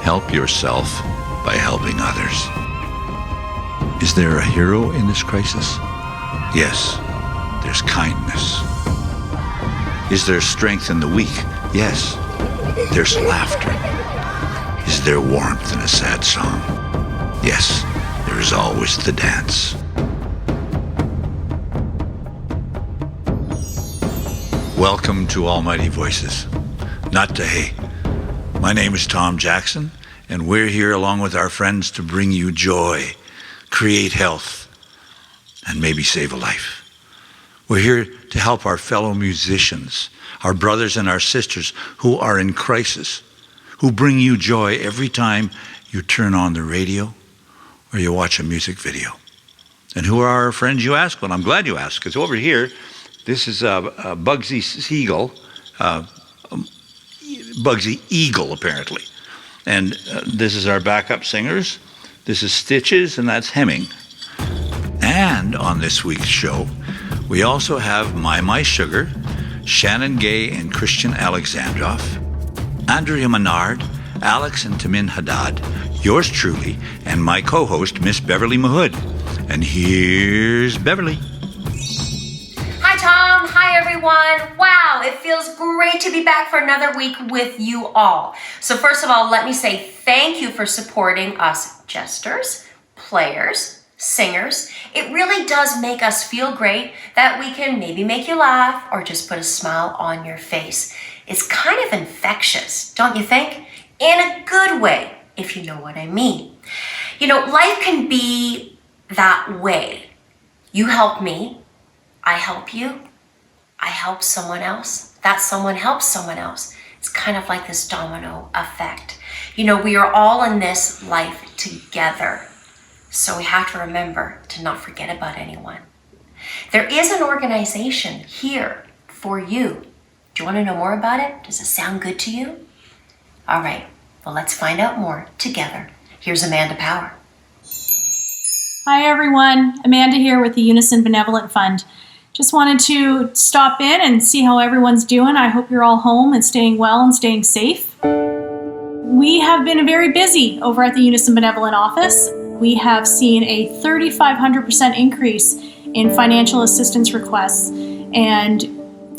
Help yourself by helping others. Is there a hero in this crisis? Yes, there's kindness. Is there strength in the weak? Yes, there's laughter. Is there warmth in a sad song? Yes, there is always the dance. Welcome to Almighty Voices. Not to hey. My name is Tom Jackson, and we're here along with our friends to bring you joy, create health, and maybe save a life. We're here to help our fellow musicians, our brothers and our sisters who are in crisis, who bring you joy every time you turn on the radio or you watch a music video. And who are our friends, you ask? Well, I'm glad you asked, because over here, this is Bugsy Siegel, Bugsy Eagle, apparently. And this is our backup singers. This is Stitches, and that's Hemming. And on this week's show, we also have My Sugar, Shannon Gay and Christian Alexandrov, Andrea Menard, Alex and Tamin Haddad, yours truly, and my co-host, Miss Beverley Mahood. And here's Beverley. Hi, Tom. Hi, everyone. Wow, it feels great to be back for another week with you all. So first of all, let me say thank you for supporting us jesters, players, singers. It really does make us feel great that we can maybe make you laugh or just put a smile on your face. It's kind of infectious, don't you think? In a good way, if you know what I mean. You know, life can be that way. You help me, I help you, I help someone else, that someone helps someone else. It's kind of like this domino effect. You know, we are all in this life together. So we have to remember to not forget about anyone. There is an organization here for you. Do you want to know more about it? Does it sound good to you? All right, well, let's find out more together. Here's Amanda Power. Hi, everyone. Amanda here with the Unison Benevolent Fund. Just wanted to stop in and see how everyone's doing. I hope you're all home and staying well and staying safe. We have been very busy over at the Unison Benevolent Office. We have seen a 3,500% increase in financial assistance requests. And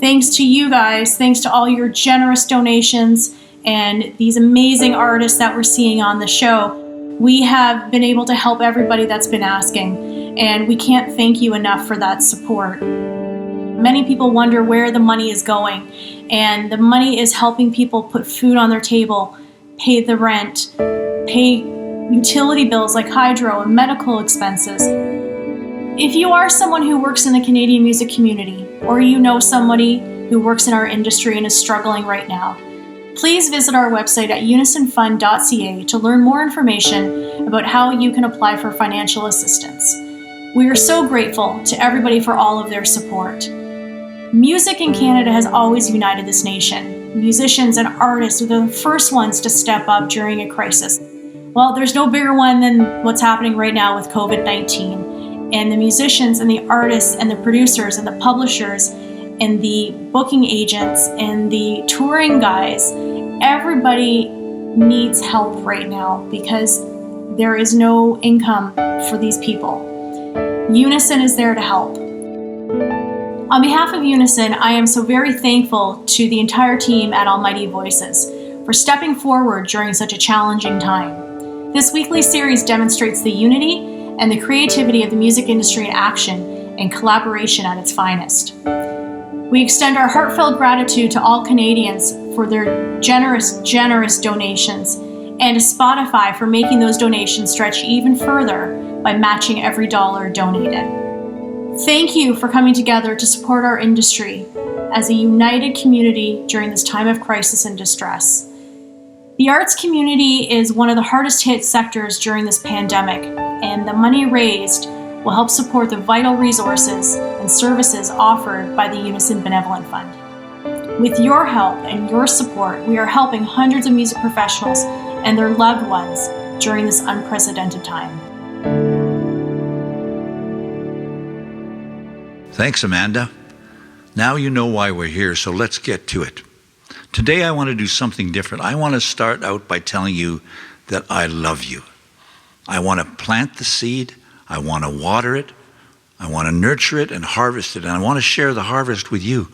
thanks to you guys, thanks to all your generous donations and these amazing artists that we're seeing on the show, we have been able to help everybody that's been asking. And we can't thank you enough for that support. Many people wonder where the money is going. And the money is helping people put food on their table, pay the rent, pay utility bills like hydro and medical expenses. If you are someone who works in the Canadian music community, or you know somebody who works in our industry and is struggling right now, please visit our website at unisonfund.ca to learn more information about how you can apply for financial assistance. We are so grateful to everybody for all of their support. Music in Canada has always united this nation. Musicians and artists are the first ones to step up during a crisis. Well, there's no bigger one than what's happening right now with COVID-19. And the musicians and the artists and the producers and the publishers and the booking agents and the touring guys, everybody needs help right now because there is no income for these people. Unison is there to help. On behalf of Unison, I am so very thankful to the entire team at Almighty Voices for stepping forward during such a challenging time. This weekly series demonstrates the unity and the creativity of the music industry in action and collaboration at its finest. We extend our heartfelt gratitude to all Canadians for their generous donations and to Spotify for making those donations stretch even further by matching every dollar donated. Thank you for coming together to support our industry as a united community during this time of crisis and distress. The arts community is one of the hardest hit sectors during this pandemic, and the money raised will help support the vital resources and services offered by the Unison Benevolent Fund. With your help and your support, we are helping hundreds of music professionals and their loved ones during this unprecedented time. Thanks, Amanda. Now you know why we're here, so let's get to it. Today I want to do something different. I want to start out by telling you that I love you. I want to plant the seed. I want to water it. I want to nurture it and harvest it. And I want to share the harvest with you.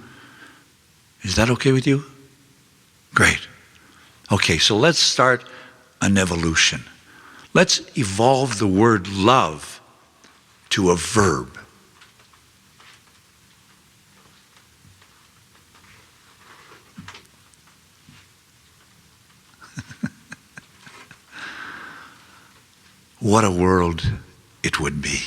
Is that okay with you? Great. Okay, so let's start an evolution. Let's evolve the word love to a verb. What a world it would be.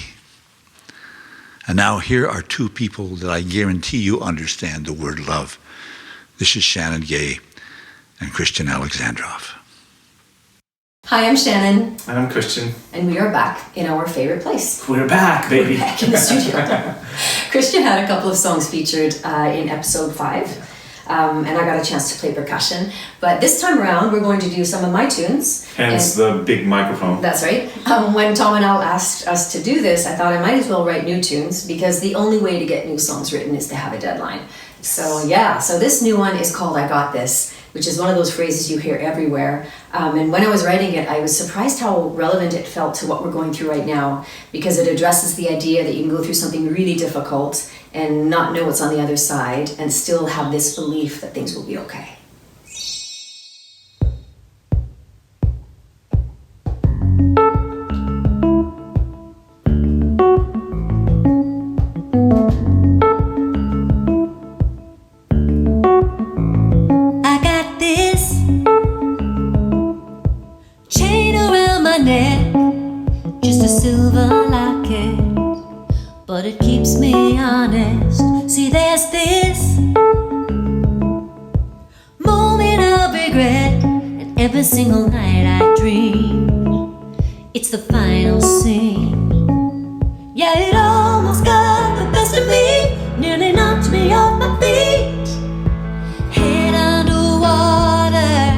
And now here are two people that I guarantee you understand the word love. This is Shannon Gay and Christian Alexandrov. Hi, I'm Shannon. And I'm Christian. And we are back in our favorite place. We're back, baby. We're back in the studio. Christian had a couple of songs featured in episode 5. And I got a chance to play percussion. But this time around, we're going to do some of my tunes. Hence the big microphone. That's right. When Tom and Al asked us to do this, I thought I might as well write new tunes because the only way to get new songs written is to have a deadline. So yeah, so this new one is called I Got This, which is one of those phrases you hear everywhere. And when I was writing it, I was surprised how relevant it felt to what we're going through right now, because it addresses the idea that you can go through something really difficult and not know what's on the other side and still have this belief that things will be okay. But it keeps me honest. See, there's this moment of regret, and every single night I dream it's the final scene. Yeah, it almost got the best of me, nearly knocked me off my feet. Head underwater,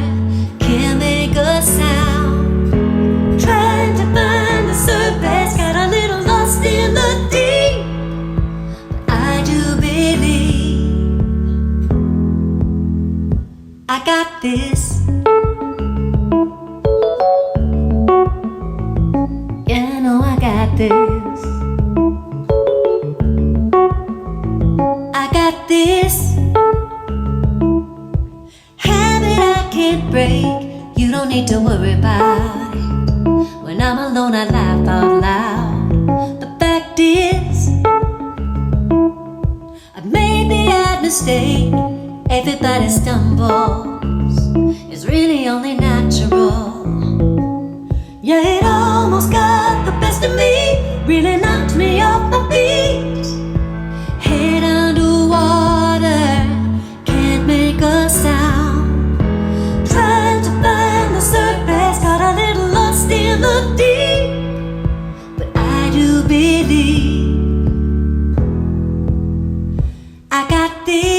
can't make a sound. Trying to find the surface, got a little lost in the deep. I got this. Yeah, I know I got this. I got this habit I can't break. You don't need to worry about it. When I'm alone, I laugh out loud. The fact is, I've made the odd mistake. Everybody stumbles, it's really only natural. Yeah, it almost got the best of me, really knocked me off my feet. Head underwater, can't make a sound. Trying to find the surface, got a little lost in the deep. But I do believe I got this.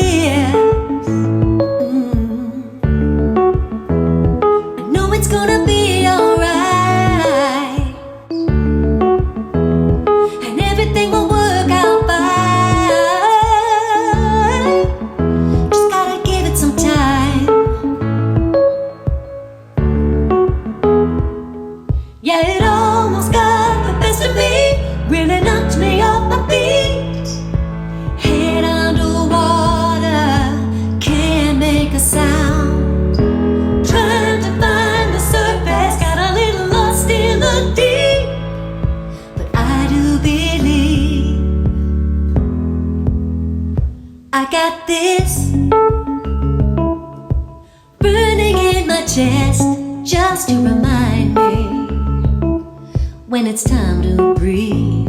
I got this burning in my chest, just to remind me when it's time to breathe.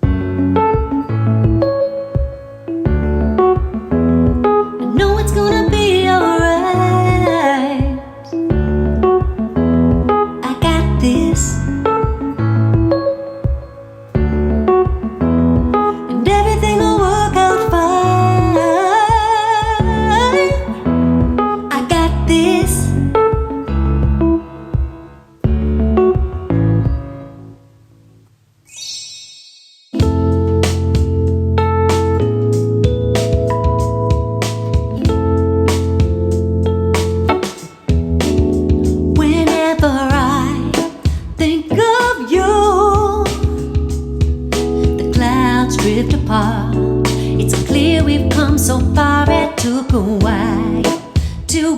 I know it's gonna be alright. I got this.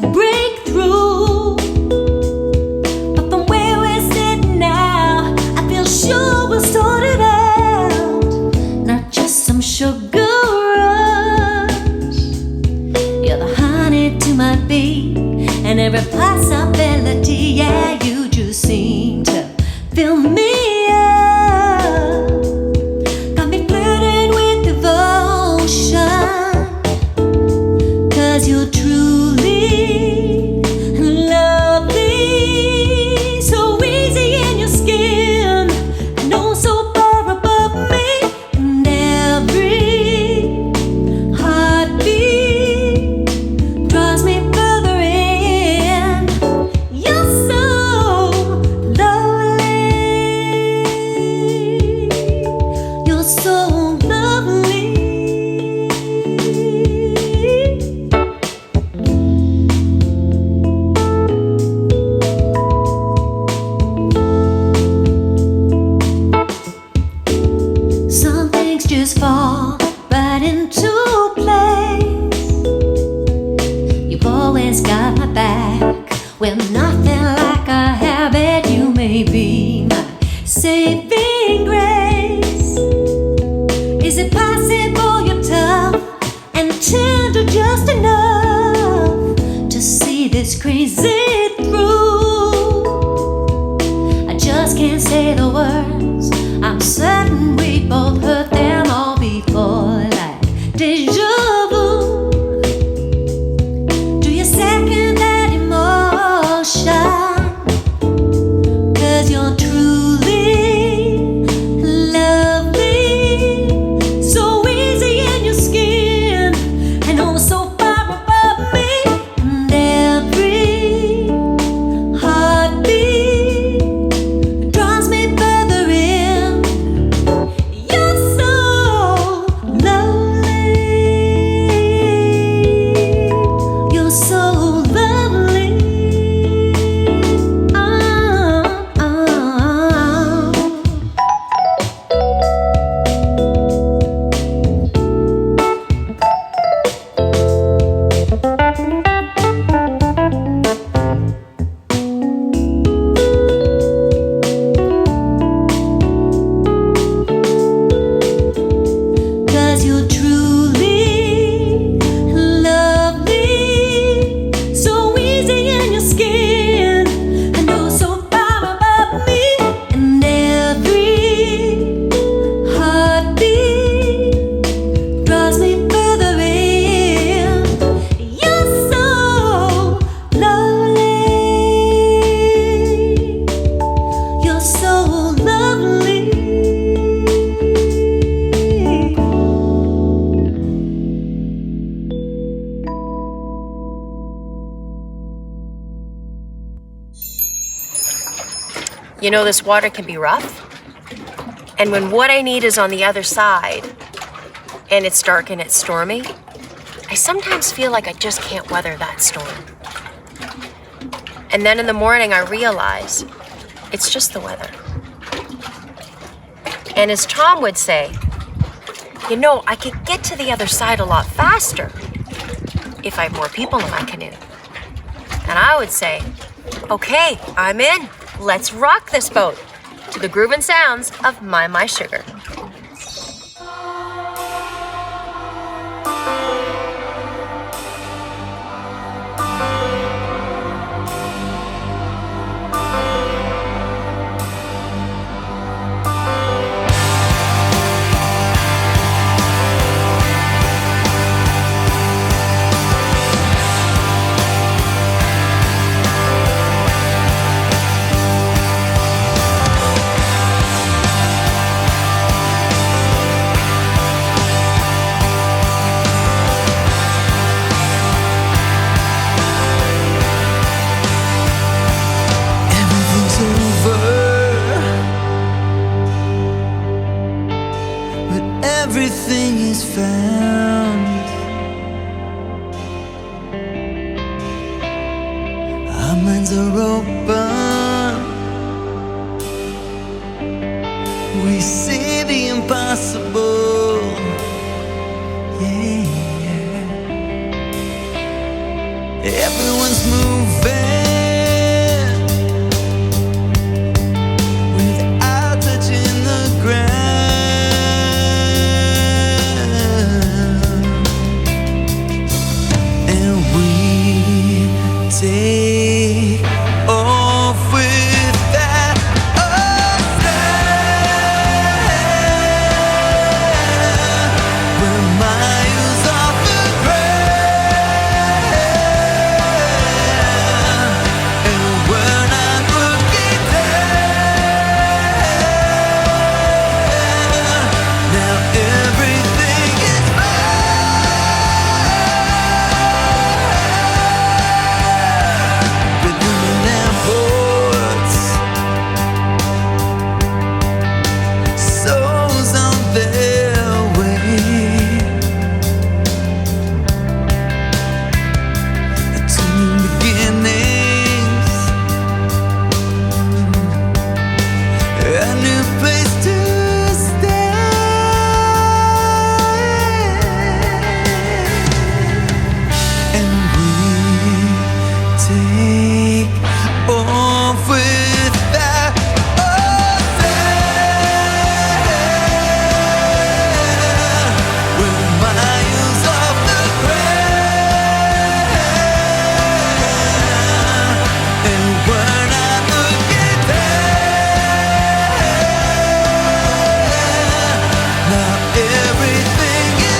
break through. But from where we're sitting now, I feel sure we'll sort it out. Not just some sugar rush. You're the honey to my bee, and every possibility, yeah, you just seem to fill me up. Got me flirting with devotion, 'cause you're truly lovely. So easy in your skin, and oh so far above me. And every heartbeat draws me further in. You're so lovely. You're so lovely. Some things just fall right into place. You've always got my back with nothing like I have it. You may be my saving grace. Is it possible you're tough and tender just enough to see this crazy through? I just can't say the words. I'm certain we both heard them all before, like deja vu. Do you second that emotion? 'Cause you're truly lovely. So easy in your skin, and oh so far above me. And every heartbeat draws me further in. You're so lovely. You're so lovely. Cause you're truly lovely. So easy in your skin, and oh so far above me. And every heartbeat draws me further in. You're so lovely. You're so lovely. You know, this water can be rough. And when what I need is on the other side, and it's dark and it's stormy, I sometimes feel like I just can't weather that storm. And then in the morning, I realize it's just the weather. And as Tom would say, you know, I could get to the other side a lot faster if I had more people in my canoe. And I would say, okay, I'm in. Let's rock this boat to the groove and sounds of My Sugar. Everything is found. Our minds are open. We see the impossible. Yeah. Everyone's take off with that affair. We're miles off the ground, and we're not looking down. Now everything is souls on their way to new beginnings, a new place to stay, and we take off with that affair. We're miles off the ground, and we're not looking down. Now everything is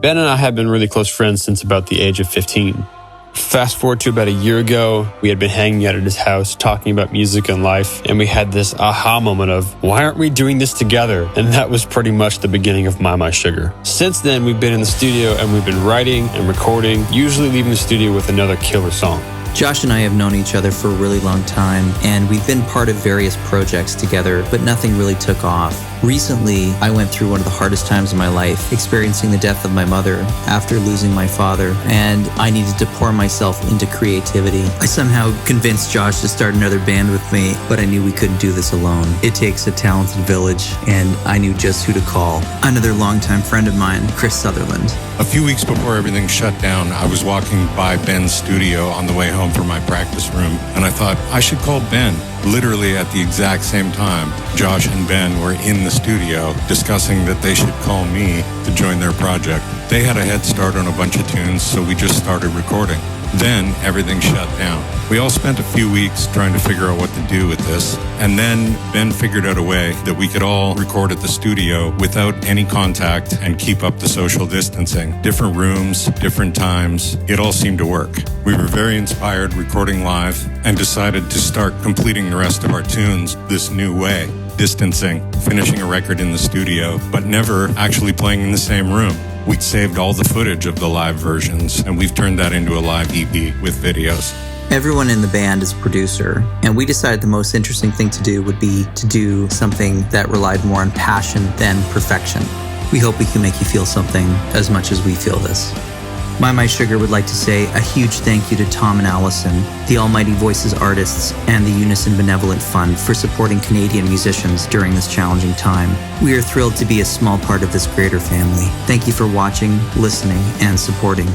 Ben and I have been really close friends since about the age of 15. Fast forward to about a year ago, we had been hanging out at his house talking about music and life, and we had this aha moment of, why aren't we doing this together? And that was pretty much the beginning of My Sugar. Since then, we've been in the studio and we've been writing and recording, usually leaving the studio with another killer song. Josh and I have known each other for a really long time, and we've been part of various projects together, but nothing really took off. Recently, I went through one of the hardest times of my life, experiencing the death of my mother after losing my father, and I needed to pour myself into creativity. I somehow convinced Josh to start another band with me, but I knew we couldn't do this alone. It takes a talented village, and I knew just who to call. Another longtime friend of mine, Chris Sutherland. A few weeks before everything shut down, I was walking by Ben's studio on the way home from my practice room, and I thought, I should call Ben. Literally at the exact same time, Josh and Ben were in the studio discussing that they should call me to join their project. They had a head start on a bunch of tunes, so we just started recording. Then everything shut down. We all spent a few weeks trying to figure out what to do with this, and then Ben figured out a way that we could all record at the studio without any contact and keep up the social distancing. Different rooms, different times, it all seemed to work. We were very inspired recording live and decided to start completing the rest of our tunes this new way. Distancing, finishing a record in the studio, but never actually playing in the same room. We saved all the footage of the live versions, and we've turned that into a live EP with videos. Everyone in the band is a producer, and we decided the most interesting thing to do would be to do something that relied more on passion than perfection. We hope we can make you feel something as much as we feel this. My Sugar would like to say a huge thank you to Tom and Allison, the Almighty Voices artists, and the Unison Benevolent Fund for supporting Canadian musicians during this challenging time. We are thrilled to be a small part of this greater family. Thank you for watching, listening, and supporting.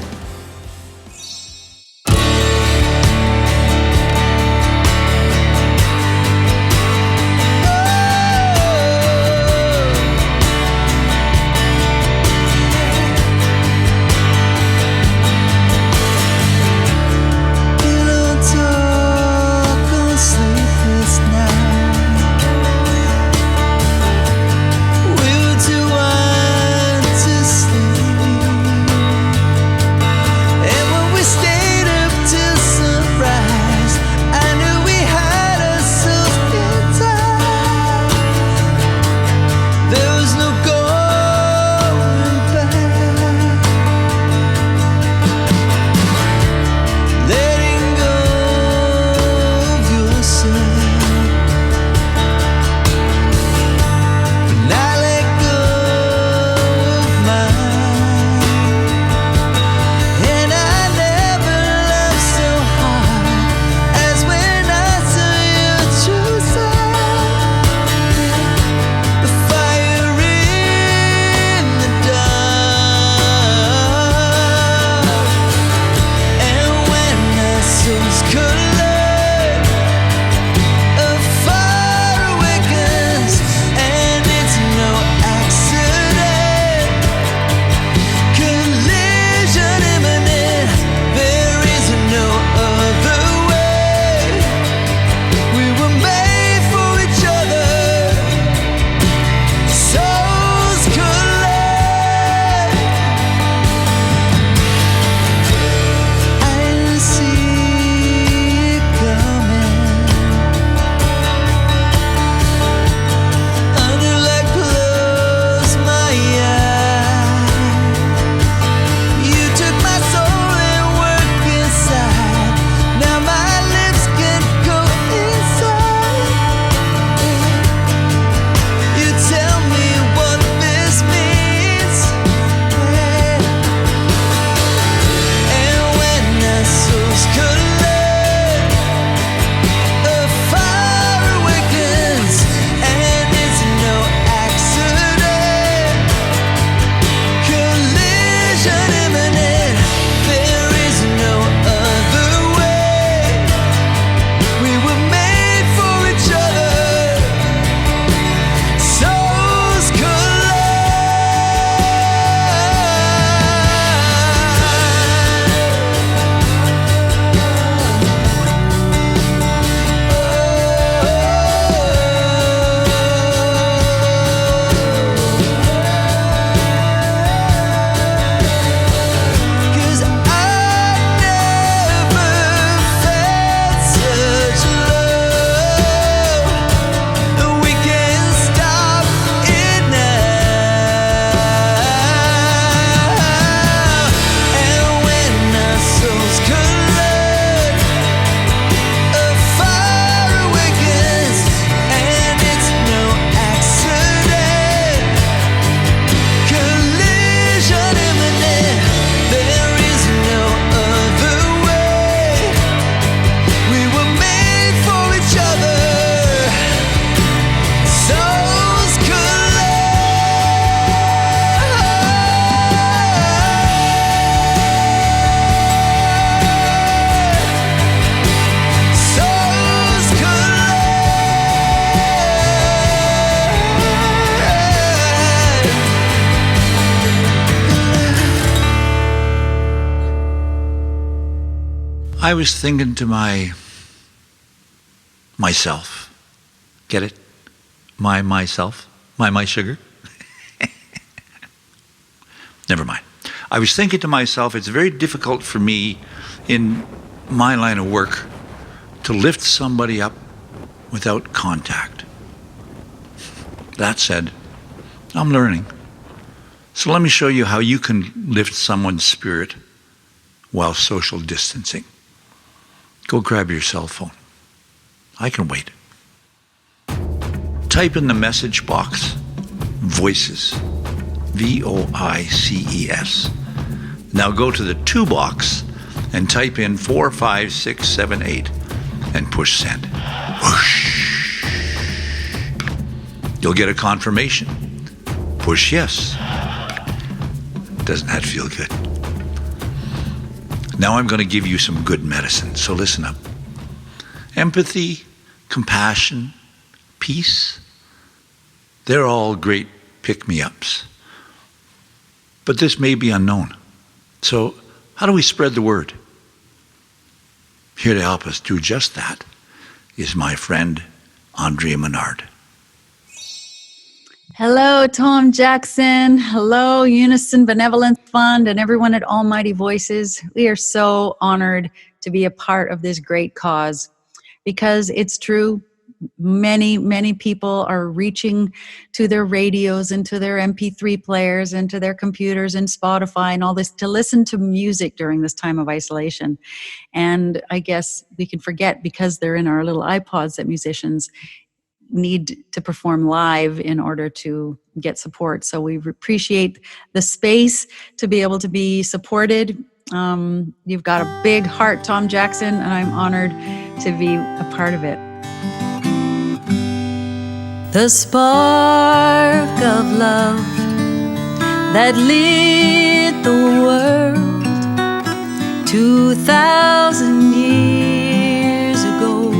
I was thinking to myself. Get it? Myself? My sugar? Never mind. I was thinking to myself, it's very difficult for me in my line of work to lift somebody up without contact. That said, I'm learning. So let me show you how you can lift someone's spirit while social distancing. Go grab your cell phone. I can wait. Type in the message box, voices, VOICES. Now go to the to box and type in 45678 and push send. Whoosh. You'll get a confirmation. Push yes. Doesn't that feel good? Now I'm going to give you some good medicine, so listen up. Empathy, compassion, peace, they're all great pick-me-ups. But this may be unknown. So how do we spread the word? Here to help us do just that is my friend, Andrea Menard. Hello, Tom Jackson. Hello, Unison Benevolent Fund and everyone at Almighty Voices. We are so honored to be a part of this great cause because it's true. Many, many people are reaching to their radios and to their MP3 players and to their computers and Spotify and all this to listen to music during this time of isolation. And I guess we can forget because they're in our little iPods that musicians need to perform live in order to get support. So we appreciate the space to be able to be supported. You've got a big heart, Tom Jackson, and I'm honored to be a part of it. The spark of love that lit the world 2,000 years ago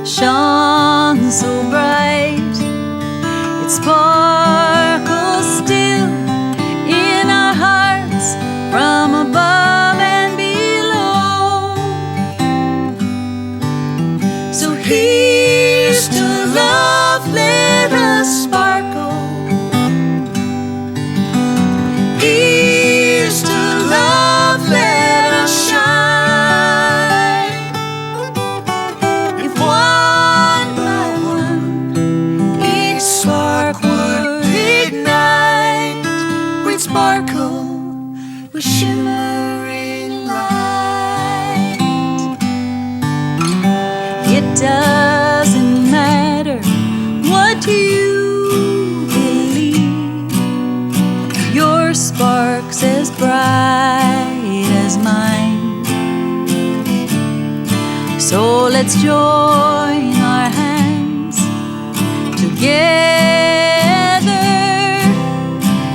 shone so bright, it sparkles still in our hearts from above and below. So here's to love, let us sparkle. Here's to love, let us shine. If one by one each spark would ignite, we'd sparkle with shimmering light. It doesn't matter what you believe, your spark's as bright as mine. So let's join our hands together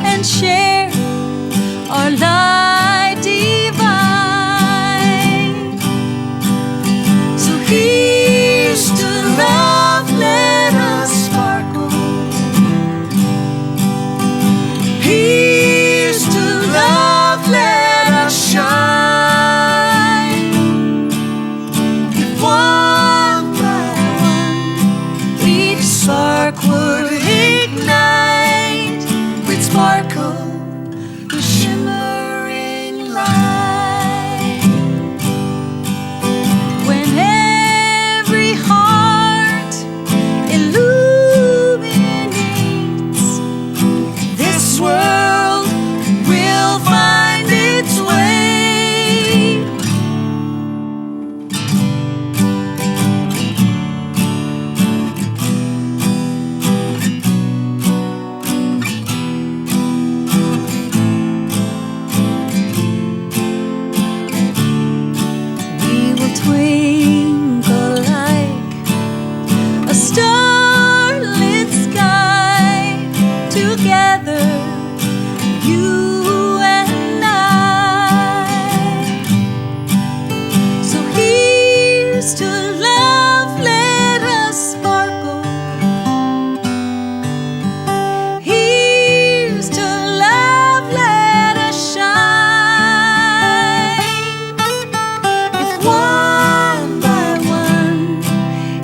and share our light divine. So here's to love, let us sparkle. Here's to love, let us shine. If one by one each spark would ignite, we'd sparkle with shimmering light. When every heart illuminates, this world will find its way. We will twinkle like a starlit sky together, you and I. So here's to love, let us sparkle. Here's to love, let us shine. If one by one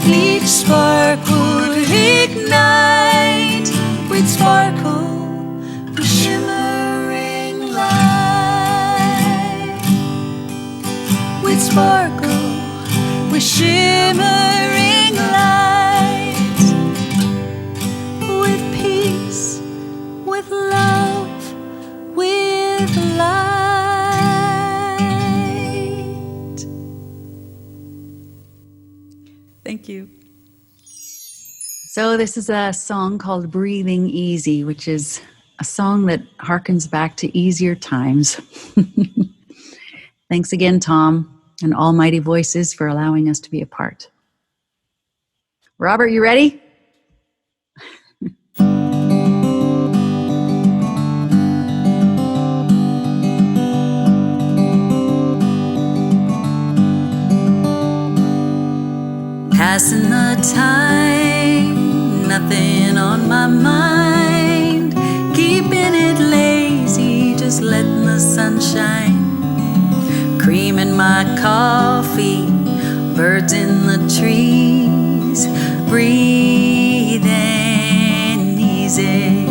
each spark would ignite, we'd sparkle with shimmering light. We'd sparkle with shimmering light, with peace. Thank you. So this is a song called Breathing Easy, which is a song that harkens back to easier times. Thanks again, Tom, and Almighty Voices for allowing us to be a part. Robert, you ready? Passing the time, nothing on my mind. Keeping it lazy, just letting the sun shine. Cream in my coffee, birds in the trees. Breathing easy.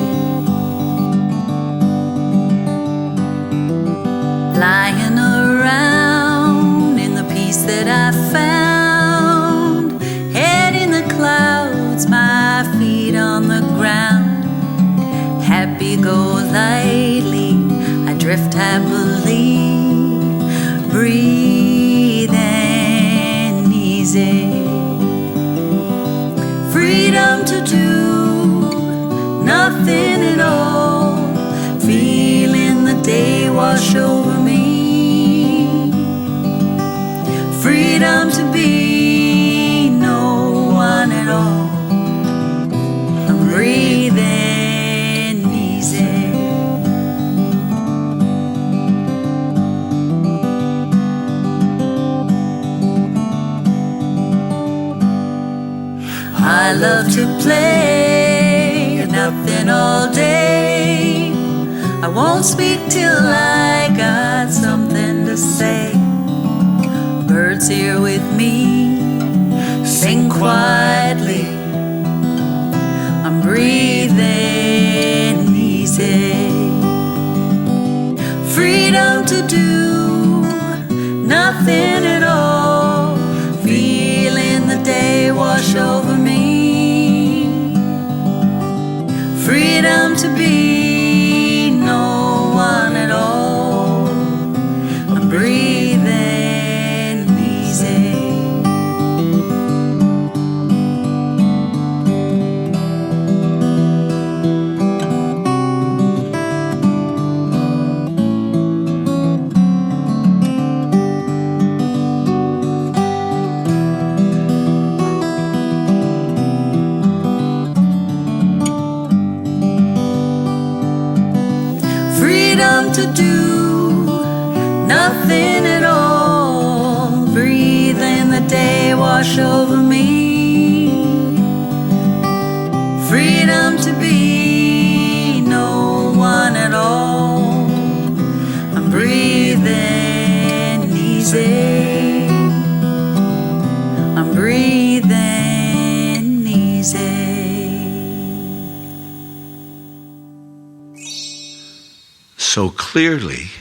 Flying around in the peace that I found. Head in the clouds, my feet on the ground. Happy go lightly, I drift happily. Breathing easy. Freedom to do nothing at all. Feeling the day wash over me. Freedom to be no one at all. I'm breathing easy. I love to play, nothing all day. I won't speak till I got something to say. Birds here with me, sing quietly. I'm breathing easy. Freedom to do nothing at all. Feeling the day wash over me. Freedom to be no one at all. I'm breathing easy. Freedom to do nothing at all. Breathing the day wash over me. Freedom to be no one at all. I'm breathing easy. I'm breathing easy. So clearly,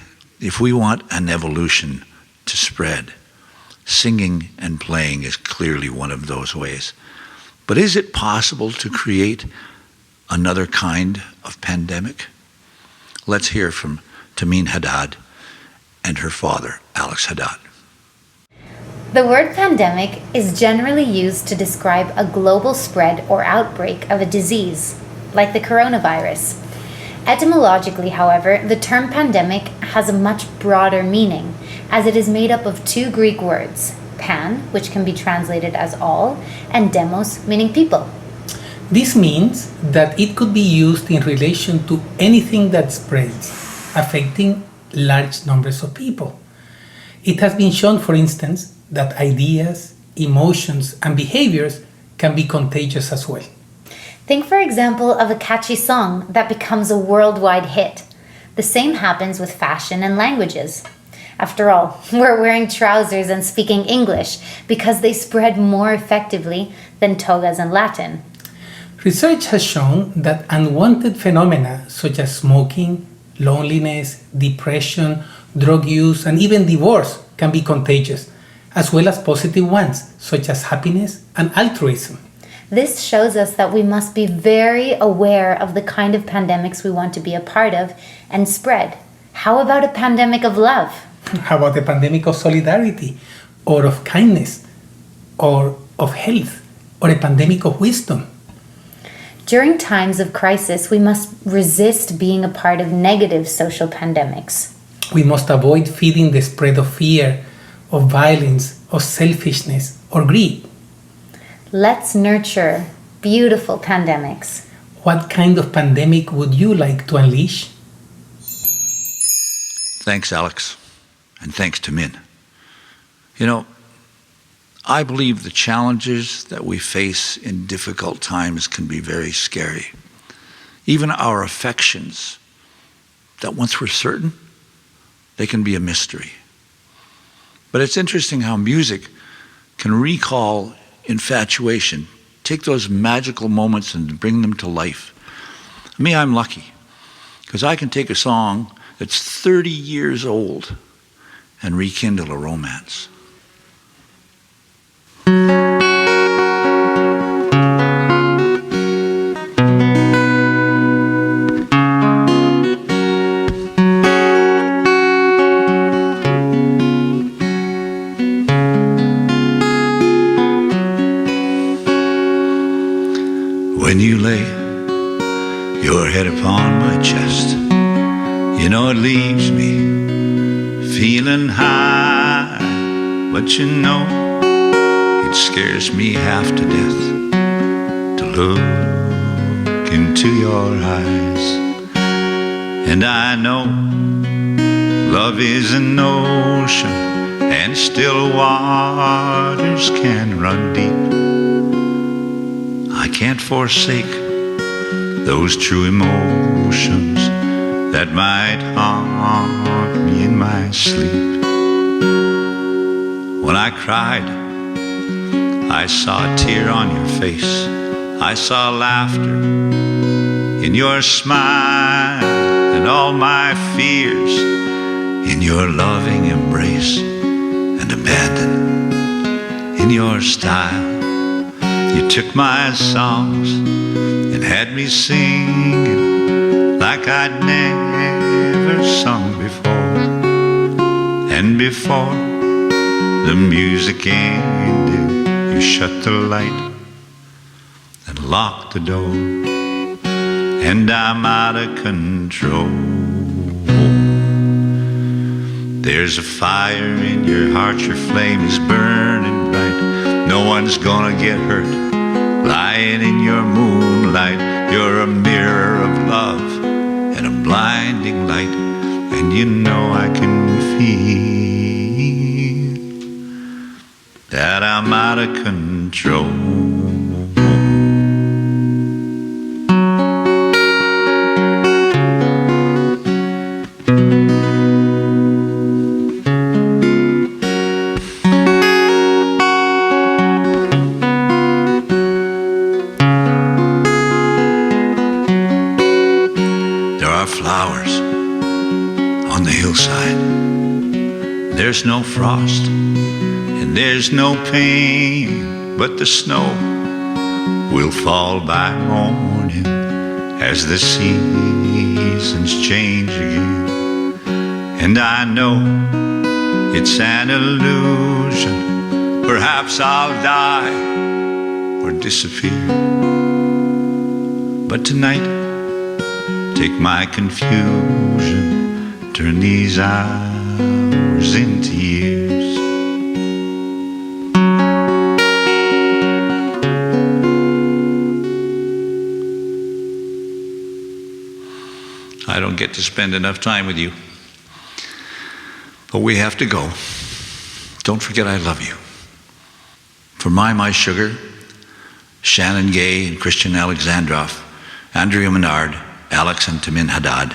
if we want an evolution to spread, singing and playing is clearly one of those ways. But is it possible to create another kind of pandemic? Let's hear from Tameen Haddad and her father, Alex Haddad. The word pandemic is generally used to describe a global spread or outbreak of a disease, like the coronavirus. Etymologically, however, the term pandemic has a much broader meaning, as it is made up of two Greek words, pan, which can be translated as all, and demos, meaning people. This means that it could be used in relation to anything that spreads, affecting large numbers of people. It has been shown, for instance, that ideas, emotions, and behaviors can be contagious as well. Think, for example, of a catchy song that becomes a worldwide hit. The same happens with fashion and languages. After all, we're wearing trousers and speaking English because they spread more effectively than togas and Latin. Research has shown that unwanted phenomena such as smoking, loneliness, depression, drug use, and even divorce can be contagious, as well as positive ones such as happiness and altruism. This shows us that we must be very aware of the kind of pandemics we want to be a part of and spread. How about a pandemic of love? How about a pandemic of solidarity, or of kindness, or of health or a pandemic of wisdom. During times of crisis, we must resist being a part of negative social pandemics. We must avoid feeding the spread of fear, of violence, of selfishness, or greed. Let's nurture beautiful pandemics. What kind of pandemic would you like to unleash? Thanks, Alex. And thanks to Min. You know, I believe the challenges that we face in difficult times can be very scary. Even our affections, that once were certain, they can be a mystery. But it's interesting how music can recall infatuation, take those magical moments and bring them to life. Me, I'm lucky, because I can take a song that's 30 years old and rekindle a romance. When you lay your head upon my chest, you know it leaves me feeling high, but you know it scares me half to death to look into your eyes. And I know love is an ocean and still waters can run deep. I can't forsake those true emotions that might haunt me in my sleep. When I cried, I saw a tear on your face. I saw laughter in your smile, and all my fears in your loving embrace, and abandon in your style. You took my songs and had me singing like I'd never sung before. And before the music ended, you shut the light and locked the door, and I'm out of control. There's a fire in your heart, your flame is burning bright. No one's gonna get hurt lying in your moonlight. You're a mirror of love and a blinding light, and you know I can feel that I'm out of control. Flowers on the hillside. There's no frost and there's no pain, but the snow will fall by morning as the seasons change again. And I know it's an illusion. Perhaps I'll die or disappear, but tonight, take my confusion, turn these hours into years. I don't get to spend enough time with you, but we have to go. Don't forget I love you. For my sugar, Shannon Gay and Christian Alexandrov, Andrea Menard, Alex and Tamin Haddad,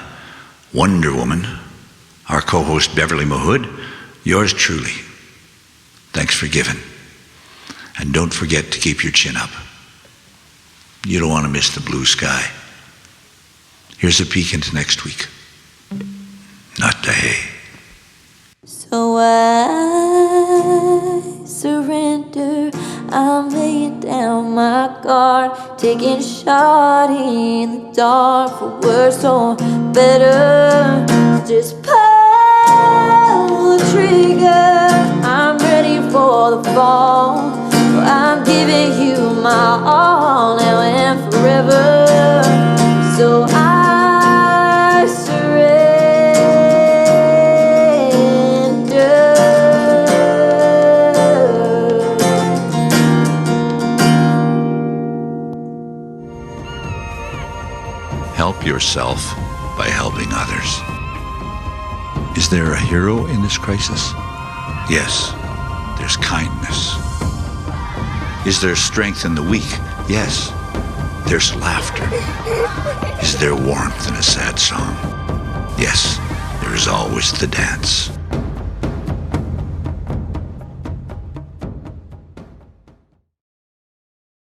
Wonder Woman, our co-host Beverley Mahood, yours truly. Thanks for giving. And don't forget to keep your chin up. You don't want to miss the blue sky. Here's a peek into next week. Not the hay. So I surrender. I'm laying down my guard, taking a shot in the dark for worse or better. Just pull the trigger. I'm ready for the fall. I'm getting yourself by helping others. Is there a hero in this crisis? Yes, there's kindness. Is there strength in the weak? Yes, there's laughter. Is there warmth in a sad song? Yes, there is always the dance.